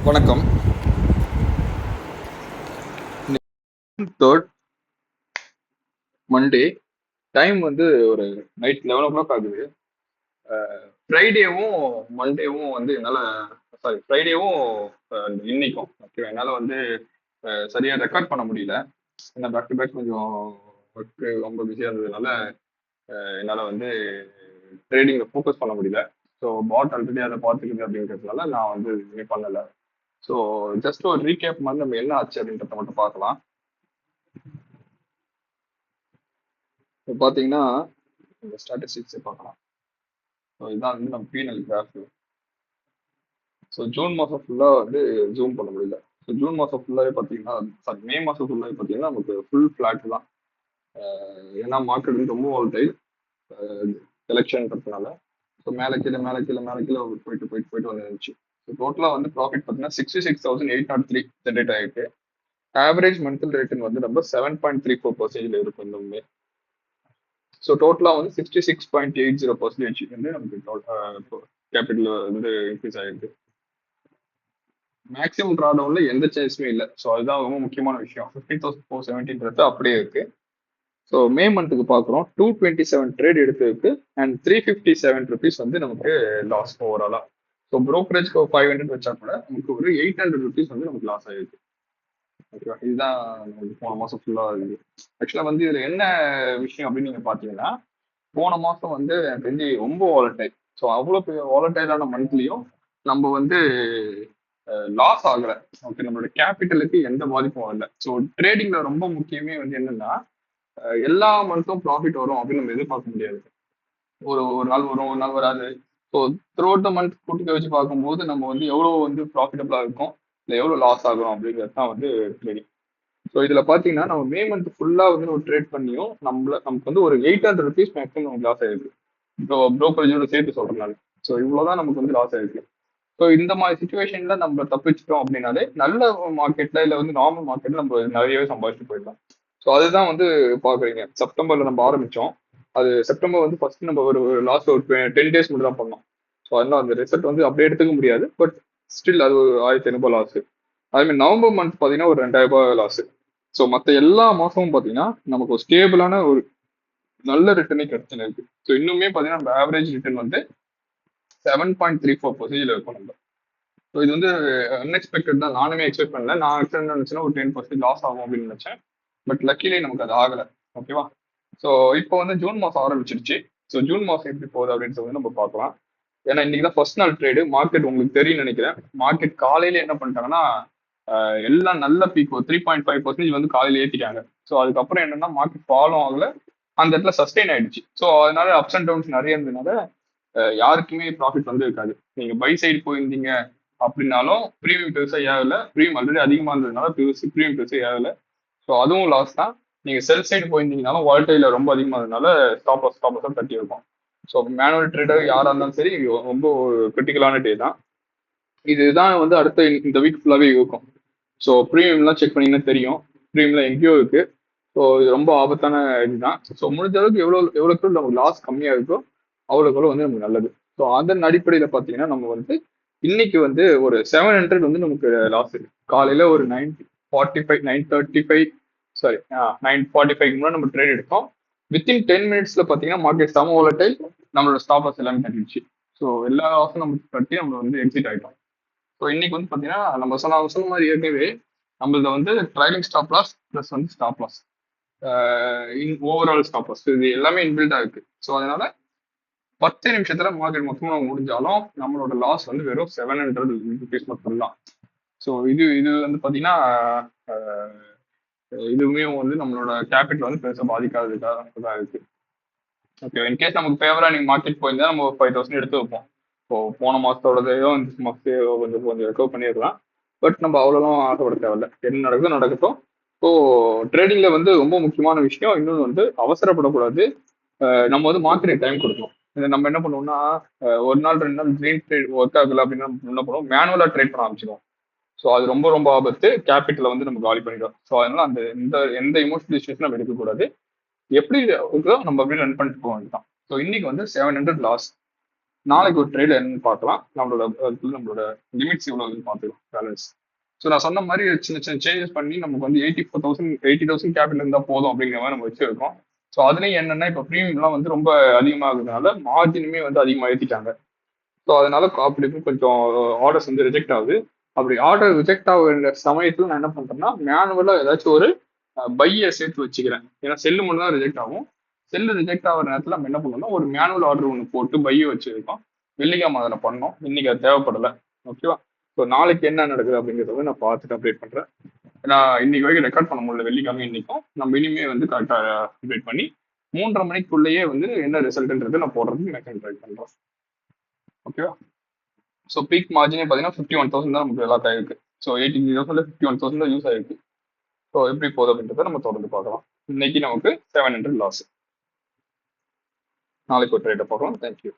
வணக்கம். Third Monday time வந்து ஒரு நைட் 11 ஆகுது. ஃப்ரைடேவும் மண்டேவும் வந்து என்னால் ஃப்ரைடேவும் இன்னைக்கும் ஓகே என்னால் வந்து சரியாக ரெக்கார்ட் பண்ண முடியல. ஏன்னா பேக் டு பேக் கொஞ்சம் ஒர்க்கு ரொம்ப பிஸியாக இருந்ததுனால என்னால் வந்து ட்ரேடிங்கில் ஃபோக்கஸ் பண்ண முடியல. ஸோ பாட் ஆல்ரெடி அதை பார்த்துக்குது அப்படிங்கிறதுனால நான் வந்து இதுவுமே பண்ணலை. ஸோ ஜஸ்ட் ஒரு ரீகேப் மாதிரி நம்ம என்ன ஆச்சு அப்படின்றத மட்டும் பார்க்கலாம். இப்போ பார்த்தீங்கன்னா இந்த ஸ்டாட்டிஸ்டிக்ஸை பார்க்கலாம். ஸோ இதுதான் வந்து நம்ம பீனல் கிராஃப். ஸோ ஜூன் மாதம் ஃபுல்லாக வந்து ஜூம் பண்ண முடியல. ஸோ ஜூன் மாதம் ஃபுல்லாகவே பார்த்தீங்கன்னா மே மாதம் ஃபுல்லாகவே பார்த்தீங்கன்னா நமக்கு ஃபுல் ஃப்ளாட் தான். ஏன்னா மார்க்கெட் வந்து ரொம்ப வால்டைல் எலெக்ஷன்றதுனால. ஸோ மேலே கீழே மேலே கீழே மேலே கீழே போயிட்டு போயிட்டு போயிட்டு வந்துருந்துச்சு. ஸோ டோட்டலாக வந்து ப்ராஃபிட் பார்த்தீங்கன்னா 66,803 ஜென்ரேட் ஆகிருக்கு. ஆவரேஜ் மந்த்லி ரிட்டர்ன் வந்து நம்ம 7.34% இருக்கும் இந்த மே. ஸோ டோட்டலாக வந்து 66.80% வந்து நமக்கு கேபிட்டல் வந்து இன்க்ரீஸ் ஆகிருக்கு. மேக்ஸிமம் ட்ரா டவுன்ல எந்த சேஞ்சுமே இல்லை. ஸோ அதுதான் ரொம்ப முக்கியமான விஷயம். 50,417 அப்படியே இருக்கு. ஸோ மே மந்த்துக்கு பார்க்குறோம் 227 ட்ரேட் எடுத்ததுக்கு அண்ட் 357 ருபீஸ் வந்து நமக்கு லாஸ் ஓவராலா. ஸோ ப்ரோக்கரேஜ்க்கு 500 வச்சா கூட நமக்கு ஒரு 800 ருபீஸ் வந்து நமக்கு லாஸ் ஆயிருக்கு. ஓகேவா, இதுதான் நமக்கு போன மாசம் ஃபுல்லா இருக்கு. ஆக்சுவலா வந்து இதுல என்ன விஷயம் அப்படின்னு நீங்க பாத்தீங்கன்னா, போன மாசம் வந்து எனக்கு தெரிஞ்சு ரொம்ப வாலட்டைல். ஸோ அவ்வளோ பெரிய வாலட்டைலான மந்த்லயும் நம்ம வந்து லாஸ் ஆகல. ஓகே, நம்மளோட கேபிட்டலுக்கு எந்த பாதிப்பும் வரல. ஸோ ட்ரேடிங்ல ரொம்ப முக்கியமே வந்து என்னன்னா, எல்லா மந்த்தும் ப்ராஃபிட் வரும் அப்படின்னு நம்ம எதிர்பார்க்க முடியாது. ஒரு ஒரு நாள் வரும், ஒரு நாள் வராது. So through out the month கூட்டி வச்சு பார்க்கும்போது நம்ம வந்து எவ்வளவு வந்து ப்ராஃபிட்டபிளா இருக்கும், இல்லை எவ்வளவு லாஸ் ஆகும் அப்படிங்கிறது தான் வந்து ட்ரேடிங். ஸோ இதுல பாத்தீங்கன்னா நம்ம மே மந்த் ஃபுல்லா வந்து நம்ம ட்ரேட் பண்ணியும் நமக்கு வந்து ஒரு 800 ருபீஸ் மேக்ஸிமம் நமக்கு லாஸ் ஆயிருக்கு. இப்போ ப்ரோக்கரேஜோட சேர்த்து சொல்றதுனால. ஸோ இவ்வளவுதான் நமக்கு வந்து லாஸ் ஆயிருக்கு. ஸோ இந்த மாதிரி சுச்சுவேஷன்ல நம்ம தப்பிச்சிட்டோம் அப்படின்னாலே நல்ல மார்க்கெட்ல இல்ல வந்து நார்மல் மார்க்கெட்ல நம்ம நிறையவே சம்பாதிச்சுட்டு போயிடலாம். ஸோ அதுதான் வந்து பாக்குறீங்க. செப்டம்பர்ல நம்ம ஆரம்பிச்சோம். அது செப்டம்பர் வந்து ஃபர்ஸ்ட் நம்ம ஒரு லாஸ்ட் ஒரு 10 டேஸ் மட்டும் தான் பண்ணோம். ஸோ அதனால அந்த ரிசல்ட் வந்து அப்படியே எடுத்துக்க முடியாது. பட் ஸ்டில் அது ஒரு 1,500 லாஸ். அதே மாதிரி நவம்பர் மந்த் பாத்தீங்கன்னா ஒரு 2,000 லாஸ். ஸோ மற்ற எல்லா மாசமும் பாத்தீங்கன்னா நமக்கு ஒரு ஸ்டேபிளான ஒரு நல்ல ரிட்டர்னே கிடைச்சுன்னு இருக்கு. ஸோ இன்னுமே பாத்தீங்கன்னா நம்ம ஆவரேஜ் ரிட்டர்ன் வந்து 7.34% இருக்கும் நம்ம. ஸோ இது வந்து அன்எக்ஸ்பெக்டட் தான். நானுமே எக்ஸ்பெக்ட் பண்ணல. நான் எக்ஸ்பெக்ட் நினைச்சேன்னா ஒரு 10% லாஸ் ஆகும் அப்படின்னு நினைச்சேன். பட் லக்கிலே நமக்கு அது ஆகல. ஓகேவா. ஸோ இப்போ வந்து ஜூன் மாசம் ஆரம்பிச்சிருச்சு. ஸோ ஜூன் மாசம் எப்படி போகுது அப்படின்னு சொல்லி நம்ம பார்க்கலாம். ஏன்னா இன்னைக்கு தான் ஃபர்ஸ்ட் நாள் ட்ரேடு. மார்க்கெட் உங்களுக்கு தெரியும் நினைக்கிறேன். மார்க்கெட் காலையில என்ன பண்ணிட்டாங்கன்னா எல்லாம் நல்ல பீக் 3.5% வந்து காலையில ஏத்திட்டாங்க. ஸோ அதுக்கப்புறம் என்னன்னா மார்க்கெட் ஃபாலோ ஆகல, அந்த இடத்துல சஸ்டெயின் ஆயிடுச்சு. ஸோ அதனால அப்ஸ் அண்ட் டவுன்ஸ் நிறைய இருந்ததுனால யாருக்குமே ப்ராஃபிட் வந்து இருக்காது. நீங்க பை சைடு போயிருந்தீங்க அப்படின்னாலும் ப்ரீமியம் பெருசா ஏகல. ப்ரீமியம் ஆல்ரெடி அதிகமா இருந்ததுனால ப்ரீமியம் பெருசா ஏகல. ஸோ அதுவும் லாஸ் தான். நீங்க செல் சைடு போயிருந்தீங்கனாலும் வால்டைல ரொம்ப அதிகமா இருந்ததுனால ஸ்டாப் தட்டி இருக்கும். ஸோ மேனுவல் ட்ரேடர் யாரா இருந்தாலும் சரி ரொம்ப கிரிட்டிக்கலான டே தான். இதுதான் வந்து அடுத்த இந்த வீக் ஃபுல்லாவே இருக்கும். ஸோ ப்ரீமியம்லாம் செக் பண்ணீங்கன்னா தெரியும். ப்ரீமியம்லாம் எங்கேயோ இருக்கு. ஸோ இது ரொம்ப ஆபத்தான இதுதான். ஸோ முடிஞ்ச அளவுக்கு எவ்வளோக்கு நமக்கு லாஸ் கம்மியாக இருக்கோ அவ்வளோக்கு வந்து நமக்கு நல்லது. ஸோ அதன் அடிப்படையில் பார்த்தீங்கன்னா நம்ம வந்து இன்னைக்கு வந்து ஒரு 700 வந்து நமக்கு லாஸ் இருக்கு. காலையில ஒரு 9:45 9:35 சாரி 9:45 முன்னாடி நம்ம ட்ரேட் எடுத்தோம். வித்தின் 10 மினிட்ஸ்ல பார்த்தீங்கன்னா மார்க்கெட் செம வாலடைல். நம்மளோட ஸ்டாப் லாஸ் எல்லாமே தட்டிடுச்சு. ஸோ எல்லா லாஸும் நம்ம தட்டி நம்ம வந்து எக்ஸிட் ஆயிட்டோம். ஸோ இன்னைக்கு வந்து பார்த்தீங்கன்னா நம்ம சொன்ன மாதிரி ஏற்கனவே நம்மளது வந்து ட்ரைலிங் ஸ்டாப் லாஸ் ப்ளஸ் வந்து stop loss overall stop loss இது எல்லாமே இன்பில்டா இருக்கு. ஸோ அதனால 10 நிமிஷத்துல மார்க்கெட் மொத்தமாக முடிஞ்சாலும் நம்மளோட லாஸ் வந்து வெறும் 700 ருபீஸ் மட்டும் தான். ஸோ இது வந்து பார்த்தீங்கன்னா இதுவுமே வந்து நம்மளோட கேபிட்டல் வந்து பெருசாக பாதிக்காததுக்காக தான் இருக்கு. ஓகே, இன்கேஸ் நமக்கு ஃபேவரா நீங்க மார்க்கெட் போயிருந்தா நம்ம 5,000 எடுத்து வைப்போம். இப்போ போன மாசத்தோடதையோ இந்த மாசத்தையோ கொஞ்சம் கொஞ்சம் ரெக்கவர் பண்ணிடலாம். பட் நம்ம அவ்வளோலாம் ஆசைப்பட தேவையில்ல. என்ன நடக்குதோ நடக்கட்டும். ஸோ ட்ரேடிங்ல வந்து ரொம்ப முக்கியமான விஷயம் இன்னொன்று வந்து அவசரப்படக்கூடாது. நம்ம வந்து மார்க்கெட் டைம் கொடுக்கணும். இதை நம்ம என்ன பண்ணுவோம்னா ஒரு நாள் 2 நாள் கிரீன் ட்ரேட் ஒர்க் ஆகல அப்படின்னா என்ன பண்ணுவோம், மேனுவலா ட்ரேட் பண்ண ஆரம்பிச்சிடும். ஸோ அது ரொம்ப ரொம்ப ஆபத்து. கேபிட்டலை வந்து நம்ம காலி பண்ணிடும். ஸோ அதனால அந்த எந்த இமோஷனல் டிசிஷன் நம்ம எடுக்கக்கூடாது. எப்படி இருக்குதோ நம்ம அப்படியே ரன் பண்ணிட்டு போக வேண்டியதான். ஸோ இன்னைக்கு வந்து 700 லாஸ். நாளைக்கு ஒரு ட்ரேட் என்னன்னு பார்க்கலாம். நம்மளோட லிமிட்ஸ் இவ்வளோன்னு பார்த்துக்கலாம் பேலன்ஸ். ஸோ நான் சொன்ன மாதிரி சின்ன சின்ன சேஞ்சஸ் பண்ணி நமக்கு வந்து 80,000 கேபிட்டல் இருந்தால் போதும் அப்படிங்கிற மாதிரி நம்ம வச்சிருக்கோம். ஸோ அதுலேயும் என்னன்னா இப்போ ப்ரீமியம்லாம் வந்து ரொம்ப அதிகமாகிறதுனால மார்ஜினுமே வந்து அதிகமாக ஏற்றிட்டாங்க. ஸோ அதனால அப்படி கொஞ்சம் ஆர்டர்ஸ் வந்து ரிஜெக்ட் ஆகுது. அப்படி ஆர்டர் ரிஜெக்ட் ஆகுற சமயத்தில் நான் என்ன பண்ணுறேன்னா மேனுவலாக ஏதாச்சும் ஒரு பையை சேர்த்து வச்சுக்கிறேன். ஏன்னா செல்லு மட்டும் தான் ரிஜெக்ட் ஆகும். செல்லு ரிஜெக்ட் ஆகிற நேரத்தில் நம்ம என்ன பண்ணோம்னா ஒரு மேனுவல் ஆர்டர் ஒன்று போட்டு பையை வச்சிருக்கோம். வெள்ளிக்கிழமை அதில் பண்ணோம். இன்னைக்கு அது தேவைப்படலை. ஓகேவா? ஸோ நாளைக்கு என்ன நடக்குது அப்படிங்கிறத வந்து நான் பார்த்துட்டு அப்டேட் பண்ணுறேன். நான் இன்னைக்கு வரைக்கும் ரெக்கார்ட் பண்ண முடியல. வெள்ளிக்கிழமை இன்னைக்கும் நம்ம இனிமே வந்து கரெக்டாக அப்டேட் பண்ணி 3:30 மணிக்குள்ளேயே வந்து என்ன ரிசல்ட்ன்றது நான் போடுறதுக்கு மெக்கான் ட்ரை பண்ணுறேன். ஓகேவா? ஸோ பீக் மார்ஜினே பார்த்தீங்கன்னா 51,000 தான் நமக்கு எல்லாத்தையும் இருக்கு. ஸோ 83,000 51,000 தான் யூஸ் ஆயிருக்கு. ஸோ எப்படி போகுது அப்படின்றத நம்ம தொடர்ந்து பார்க்கலாம். இன்னைக்கு நமக்கு 700 லாஸ். நாளைக்கு ஒரு ட்ரேட்டை பார்க்கலாம். தேங்க்யூ.